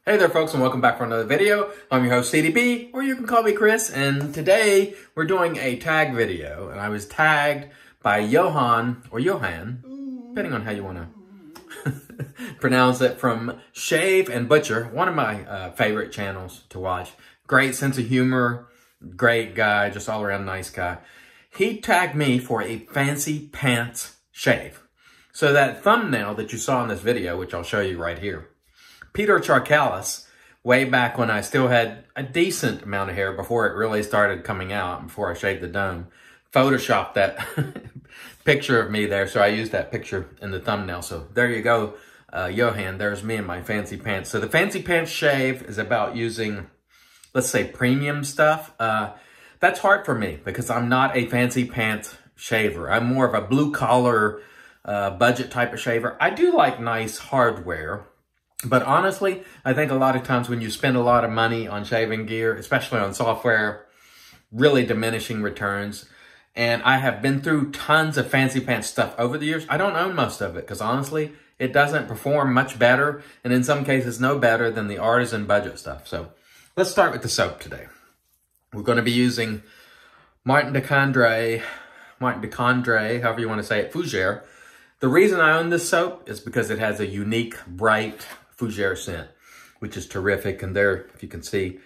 Hey there folks, and welcome back for another video. I'm your host CDB, or you can call me Chris, and today we're doing a tag video, and I was tagged by Johan, or Johan, depending on how you want to pronounce it, from Shave and Butcher, one of my favorite channels to watch. Great sense of humor, great guy, just all around nice guy. He tagged me for a fancy pants shave. So that thumbnail that you saw in this video, which I'll show you right here, Peter Charcalis, way back when I still had a decent amount of hair before it really started coming out, before I shaved the dome, photoshopped that picture of me there. So I used that picture in the thumbnail. So there you go, Johan, there's me in my fancy pants. So the fancy pants shave is about using, let's say, premium stuff. That's hard for me because I'm not a fancy pants shaver. I'm more of a blue collar, budget type of shaver. I do like nice hardware. But honestly, I think a lot of times when you spend a lot of money on shaving gear, especially on software, really diminishing returns. And I have been through tons of fancy pants stuff over the years. I don't own most of it because honestly, it doesn't perform much better. And in some cases, no better than the artisan budget stuff. So let's start with the soap today. We're going to be using Martin de Condré, however you want to say it, Fougere. The reason I own this soap is because it has a unique, bright Fougere scent, which is terrific. And there, if you can see,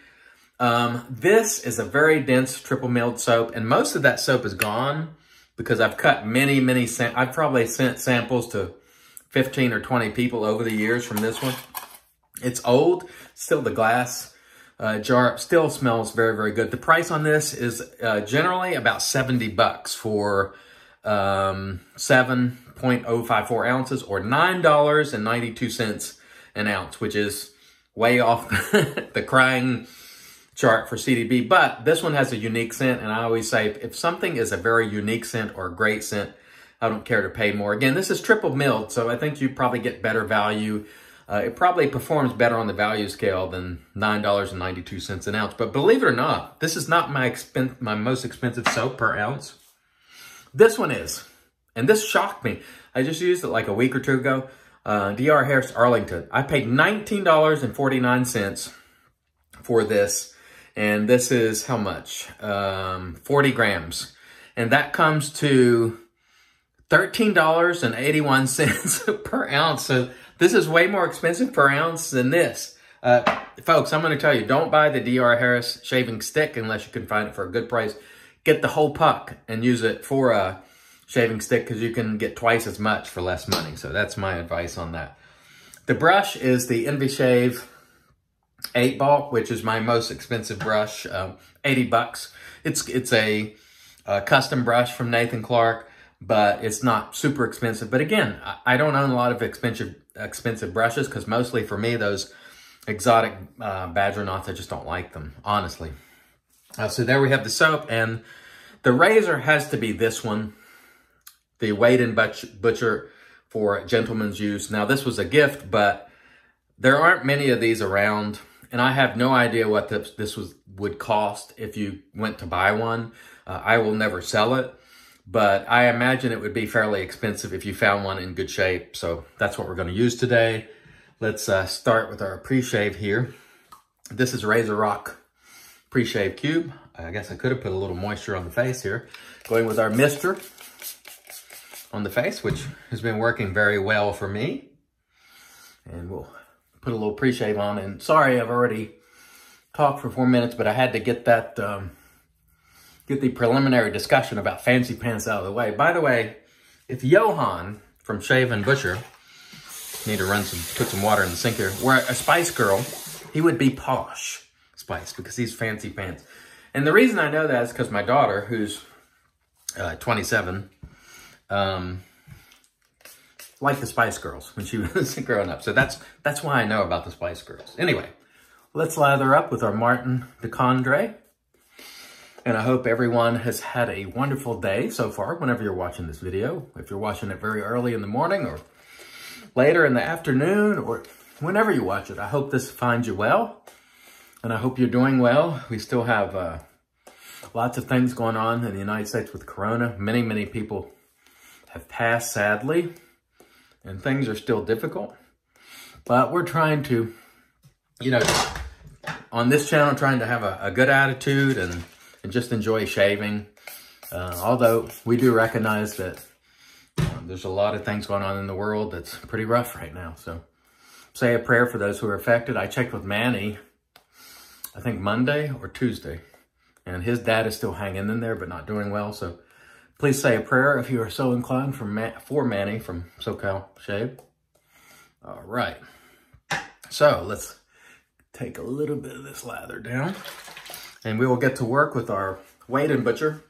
this is a very dense triple milled soap, and most of that soap is gone because I've cut many, I've probably sent samples to 15 or 20 people over the years from this one. It's old, still the glass jar still smells very, very good. The price on this is generally about 70 bucks for 7.054 ounces, or $9.92 an ounce, which is way off the crying chart for CDB. But this one has a unique scent, and I always say if something is a very unique scent or a great scent, I don't care to pay more. Again, this is triple milled, so I think you probably get better value. It probably performs better on the value scale than $9.92 an ounce. But believe it or not, this is not my most expensive soap per ounce. This one is, and this shocked me. I just used it like a week or two ago. DR Harris Arlington. I paid $19.49 for this, and this is how much? 40 grams. And that comes to $13.81 per ounce. So this is way more expensive per ounce than this. Folks, I'm going to tell you, don't buy the DR Harris shaving stick unless you can find it for a good price. Get the whole puck and use it for a shaving stick because you can get twice as much for less money. So that's my advice on that. The brush is the Envy Shave 8-ball, which is my most expensive brush, 80 bucks. It's a custom brush from Nathan Clark, but it's not super expensive. But again, I don't own a lot of expensive brushes because mostly for me, those exotic badger knots, I just don't like them, honestly. So there we have the soap, and the razor has to be this one, the Wade & Butcher for gentleman's use. Now, this was a gift, but there aren't many of these around, and I have no idea what this would cost if you went to buy one. I will never sell it, but I imagine it would be fairly expensive if you found one in good shape. So that's what we're going to use today. Let's start with our pre-shave here. This is Razor Rock Pre-Shave Cube. I guess I could have put a little moisture on the face here. Going with our mister on the face, which has been working very well for me. And we'll put a little pre-shave on. And sorry, I've already talked for 4 minutes, but I had to get that, get the preliminary discussion about fancy pants out of the way. By the way, if Johan from Shave and Butcher, need to put some water in the sink here, were a Spice Girl, he would be Posh Spice because he's fancy pants. And the reason I know that is because my daughter, who's 27, like the Spice Girls when she was growing up. So that's why I know about the Spice Girls. Anyway, let's lather up with our Martin de Condré. And I hope everyone has had a wonderful day so far whenever you're watching this video. If you're watching it very early in the morning or later in the afternoon or whenever you watch it, I hope this finds you well. And I hope you're doing well. We still have lots of things going on in the United States with Corona. Many people have passed, sadly, and things are still difficult. But we're trying to you know, on this channel, trying to have a good attitude and just enjoy shaving. Although we do recognize that there's a lot of things going on in the world that's pretty rough right now. So say a prayer for those who are affected. I checked with Manny, I think Monday or Tuesday, and his dad is still hanging in there, but not doing well. So please say a prayer if you are so inclined for Manny from SoCal Shave. All right. So let's take a little bit of this lather down, and we will get to work with our Weight and Butcher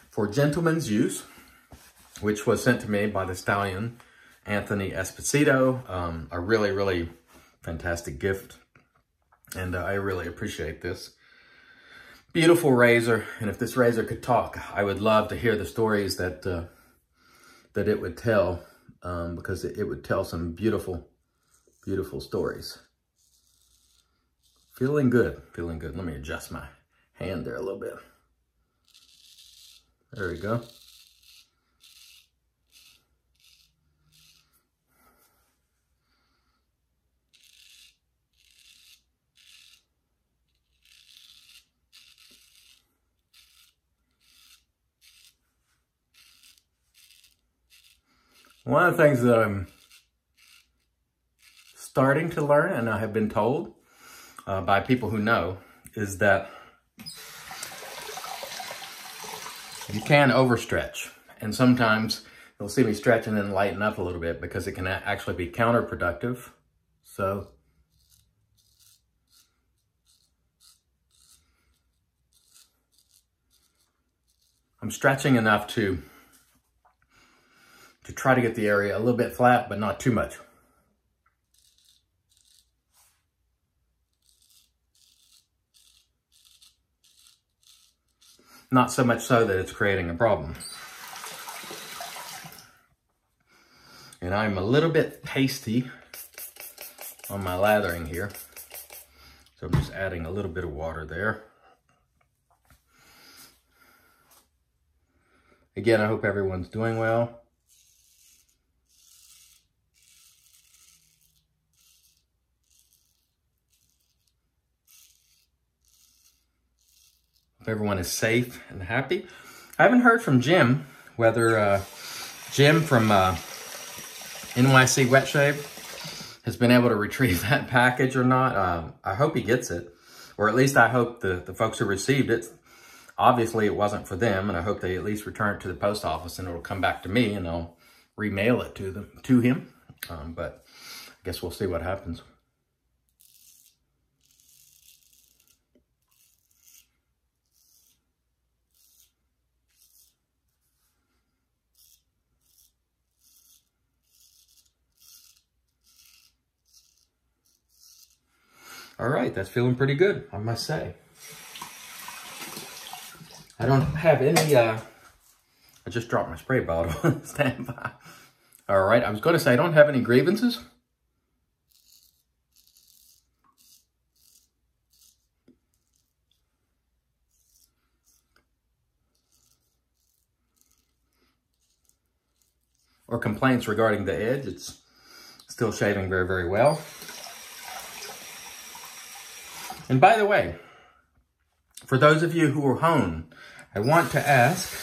for gentleman's use, which was sent to me by the stallion, Anthony Esposito. A really, really fantastic gift. And I really appreciate this. Beautiful razor. And if this razor could talk, I would love to hear the stories that that it would tell, because it would tell some beautiful, beautiful stories. Feeling good, feeling good. Let me adjust my hand there a little bit. There we go. One of the things that I'm starting to learn, and I have been told by people who know, is that you can overstretch. And sometimes you'll see me stretch and then lighten up a little bit because it can actually be counterproductive. So I'm stretching enough to try to get the area a little bit flat, but not too much. Not so much so that it's creating a problem. And I'm a little bit pasty on my lathering here. So I'm just adding a little bit of water there. Again, I hope everyone's doing well. Hope everyone is safe and happy. I haven't heard from Jim, whether Jim from NYC Wet Shave has been able to retrieve that package or not. I hope he gets it, or at least I hope the folks who received it, obviously it wasn't for them, and I hope they at least return it to the post office and it'll come back to me and I'll remail it to him. But I guess we'll see what happens. All right, that's feeling pretty good, I must say. I don't have any, I just dropped my spray bottle. Stand by. All right, I was going to say I don't have any grievances. Or complaints regarding the edge. It's still shaving very, very well. And by the way, for those of you who are hone, I want to ask,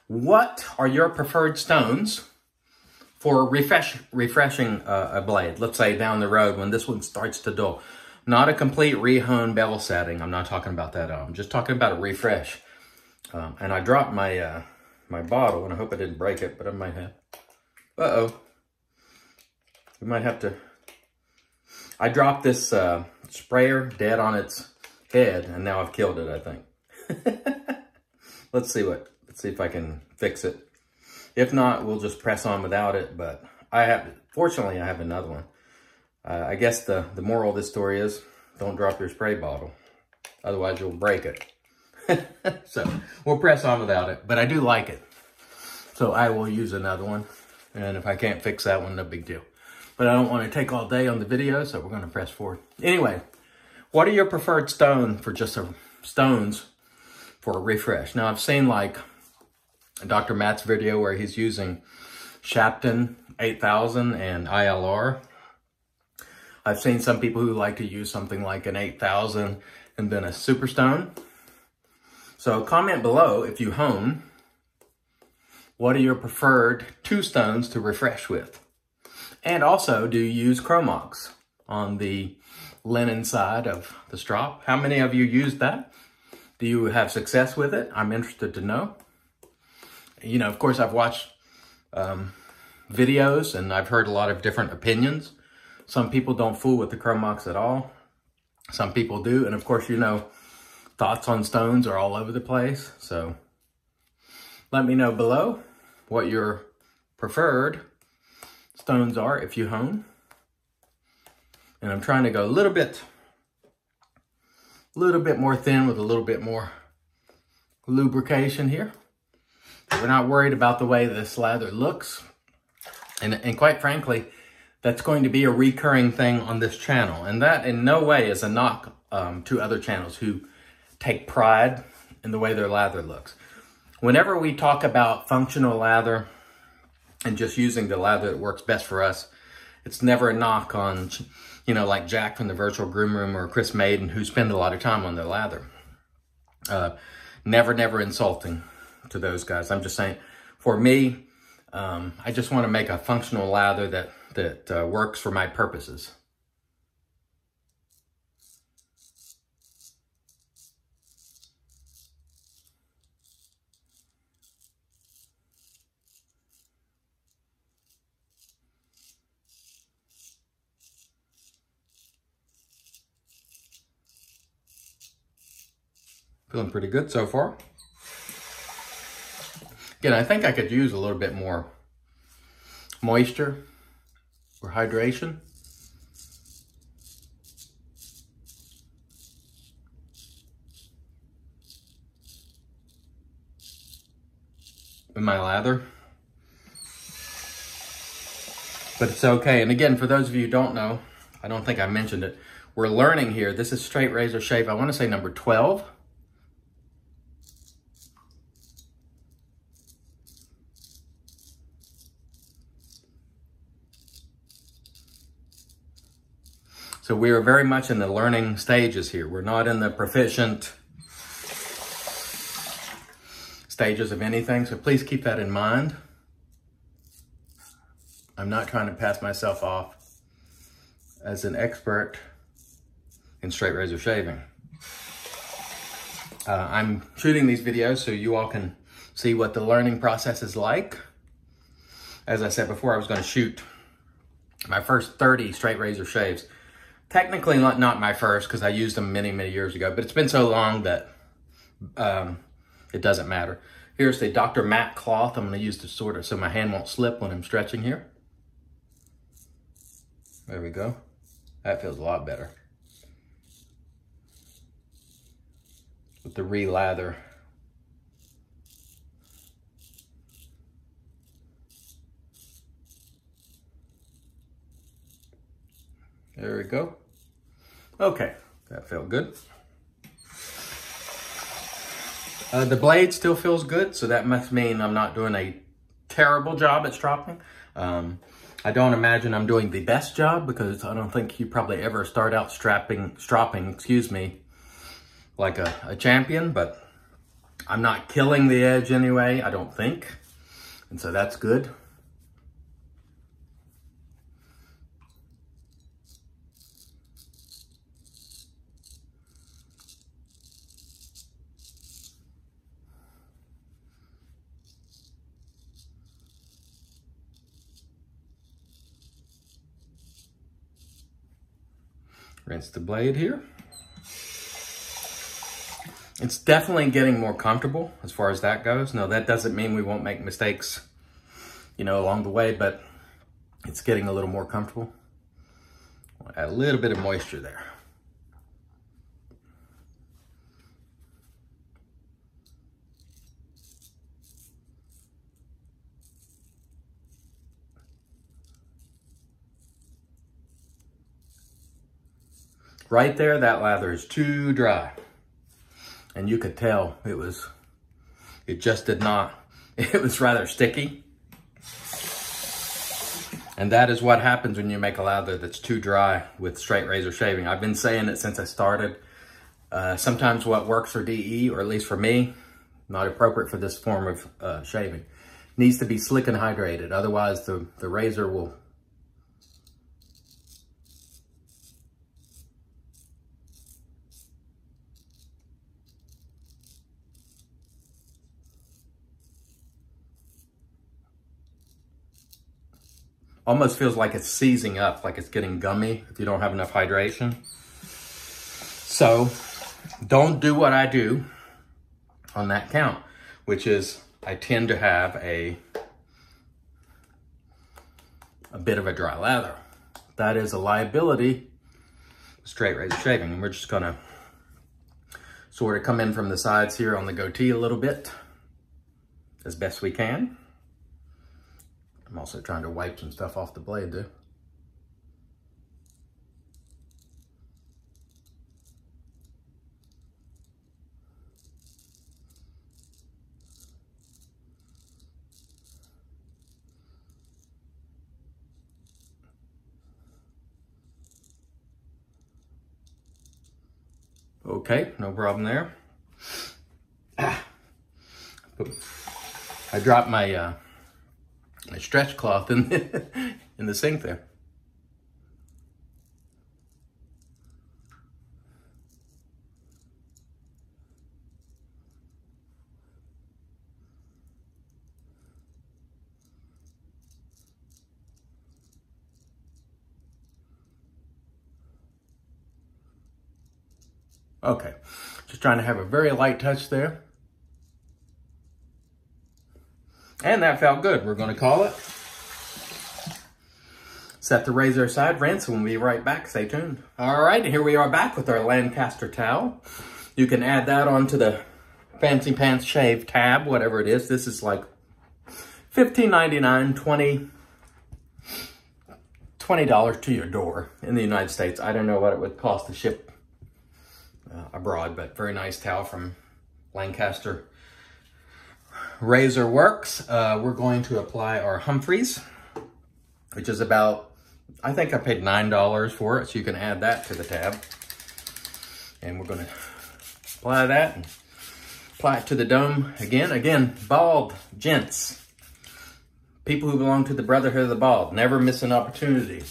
what are your preferred stones for refreshing a blade? Let's say down the road when this one starts to dull. Not a complete rehone bevel setting. I'm not talking about that. I'm just talking about a refresh. And I dropped my my bottle, and I hope I didn't break it, but I might have. Uh-oh. We might have to. I dropped this sprayer dead on its head, and now I've killed it, I think. Let's see if I can fix it. If not, we'll just press on without it, but fortunately, I have another one. I guess the moral of this story is, don't drop your spray bottle. Otherwise, you'll break it. So, we'll press on without it, but I do like it. So, I will use another one, and if I can't fix that one, no big deal. But I don't want to take all day on the video, so we're going to press forward. Anyway, what are your preferred stones for a refresh? Now, I've seen like Dr. Matt's video where he's using Shapton 8000 and ILR. I've seen some people who like to use something like an 8,000 and then a superstone. So comment below if you hone. What are your preferred 2 stones to refresh with? And also, do you use Chromox on the linen side of the strop? How many of you use that? Do you have success with it? I'm interested to know. You know, of course, I've watched videos and I've heard a lot of different opinions. Some people don't fool with the Chromox at all. Some people do. And of course, you know, thoughts on stones are all over the place. So let me know below what your preferred stones are if you hone. And I'm trying to go a little bit more thin with a little bit more lubrication here. We're not worried about the way this lather looks. And quite frankly, that's going to be a recurring thing on this channel. And that in no way is a knock to other channels who take pride in the way their lather looks. Whenever we talk about functional lather and just using the lather that works best for us, it's never a knock on, you know, like Jack from the Virtual Groom Room or Chris Maiden, who spend a lot of time on their lather. Never insulting to those guys. I'm just saying, for me, I just want to make a functional lather that works for my purposes. Feeling pretty good so far. Again, I think I could use a little bit more moisture or hydration. In my lather. But it's okay. And again, for those of you who don't know, I don't think I mentioned it, we're learning here. This is straight razor shave. I want to say number 12. So we are very much in the learning stages here. We're not in the proficient stages of anything, so please keep that in mind. I'm not trying to pass myself off as an expert in straight razor shaving. I'm shooting these videos so you all can see what the learning process is like. As I said before, I was going to shoot my first 30 straight razor shaves. Technically not my first, because I used them many years ago, but it's been so long that it doesn't matter. Here's the Dr. Matte cloth. I'm going to use to sort of so my hand won't slip when I'm stretching here. There we go. That feels a lot better. With the re-lather. There we go. Okay, that felt good. The blade still feels good, so that must mean I'm not doing a terrible job at stropping. I don't imagine I'm doing the best job, because I don't think you probably ever start out stropping, like a champion, but I'm not killing the edge anyway, I don't think. And so that's good. Rinse the blade here. It's definitely getting more comfortable as far as that goes. Now, that doesn't mean we won't make mistakes, you know, along the way, but it's getting a little more comfortable. Add a little bit of moisture there. Right there, that lather is too dry. And you could tell it just did not, it was rather sticky. And that is what happens when you make a lather that's too dry with straight razor shaving. I've been saying it since I started. Sometimes what works for DE, or at least for me, not appropriate for this form of shaving, needs to be slick and hydrated. Otherwise, the razor will almost feels like it's seizing up, like it's getting gummy if you don't have enough hydration. So don't do what I do on that count, which is I tend to have a bit of a dry lather. That is a liability with straight razor shaving. And we're just gonna sort of come in from the sides here on the goatee a little bit as best we can. I'm also trying to wipe some stuff off the blade too. Okay, no problem there. I dropped my my stretch cloth in the sink there. Okay, just trying to have a very light touch there. And that felt good. We're going to call it. Set the razor aside, rinse, and we'll be right back. Stay tuned. All right, here we are back with our Lancaster towel. You can add that onto the Fancy Pants Shave tab, whatever it is. This is like $15.99, $20 to your door in the United States. I don't know what it would cost to ship abroad, but very nice towel from Lancaster Razor Works. We're going to apply our Humphreys, which is about, I think I paid $9 for it, so you can add that to the tab. And we're going to apply that and apply it to the dome again. Again, bald gents, people who belong to the Brotherhood of the Bald, never miss an opportunity.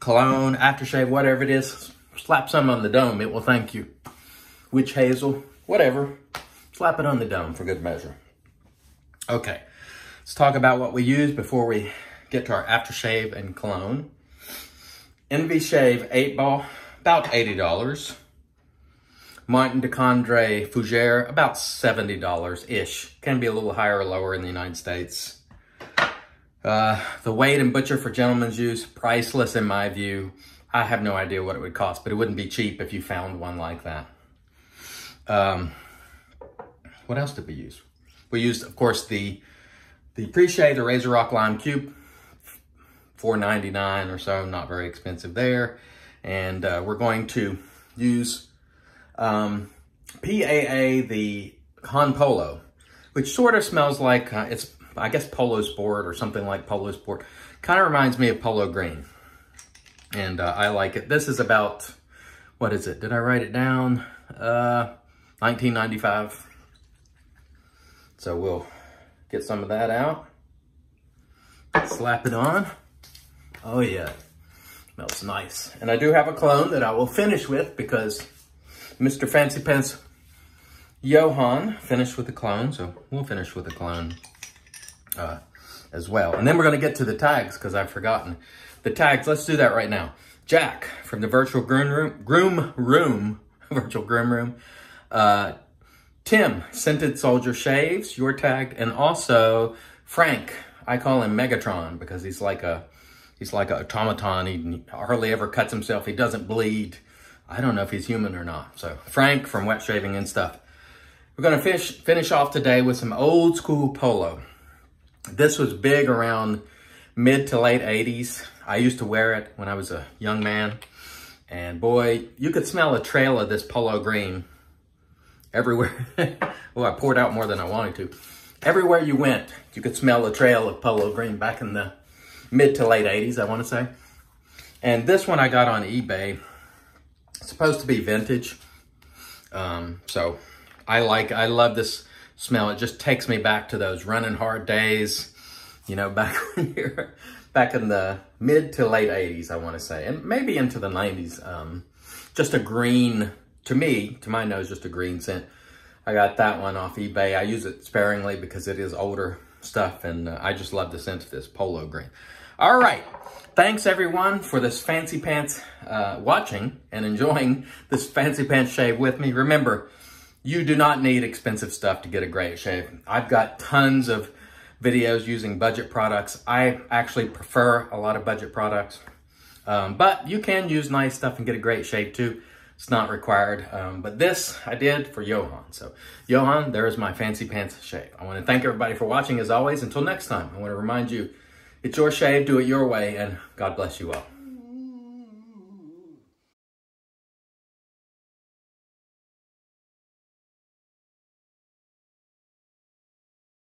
Cologne, aftershave, whatever it is, slap some on the dome, it will thank you. Witch hazel, whatever, slap it on the dome for good measure. Okay, let's talk about what we use before we get to our aftershave and cologne. Envy Shave 8-ball, about $80. Martin de Condré Fougere, about $70-ish. Can be a little higher or lower in the United States. The Wade and Butcher for gentlemen's use, priceless in my view. I have no idea what it would cost, but it wouldn't be cheap if you found one like that. What else did we use? We used, of course, the pre-shave, the Razor Rock Lime Cube, $4.99 or so, not very expensive there. And we're going to use PAA, the Han Polo, which sort of smells like, it's, I guess, Polo Sport or something like Polo Sport. Kind of reminds me of Polo Green. And I like it. This is about, what is it? Did I write it down? $19.95. So we'll get some of that out. Slap it on. Oh yeah, smells nice. And I do have a cologne that I will finish with because Mr. Fancy Pants Johan finished with the cologne. So we'll finish with the cologne as well. And then we're gonna get to the tags because I've forgotten. The tags, let's do that right now. Jack from the Virtual Groom Room. Tim, Scented Soldier Shaves, you're tagged. And also Frank, I call him Megatron because he's like a automaton. He hardly ever cuts himself. He doesn't bleed. I don't know if he's human or not. So Frank from Wet Shaving and Stuff. We're gonna finish off today with some old school polo. This was big around mid to late 80s. I used to wear it when I was a young man. And boy, you could smell a trail of this Polo Green everywhere. Well, I poured out more than I wanted to. Everywhere you went, you could smell a trail of Polo Green back in the mid to late 80s, I want to say. And this one I got on eBay. It's supposed to be vintage. So I love this smell. It just takes me back to those running hard days, you know, back when you're back in the mid to late 80s, I want to say, and maybe into the 90s. Just a green, to my nose, just a green scent. I got that one off eBay. I use it sparingly because it is older stuff, and I just love the scent of this Polo Green. All right. Thanks, everyone, for this fancy pants watching and enjoying this fancy pants shave with me. Remember, you do not need expensive stuff to get a great shave. I've got tons of videos using budget products. I actually prefer a lot of budget products, but you can use nice stuff and get a great shave too. It's not required, but this I did for Johan. So Johan, there's my fancy pants shave. I want to thank everybody for watching as always. Until next time, I want to remind you, it's your shave, do it your way, and God bless you all.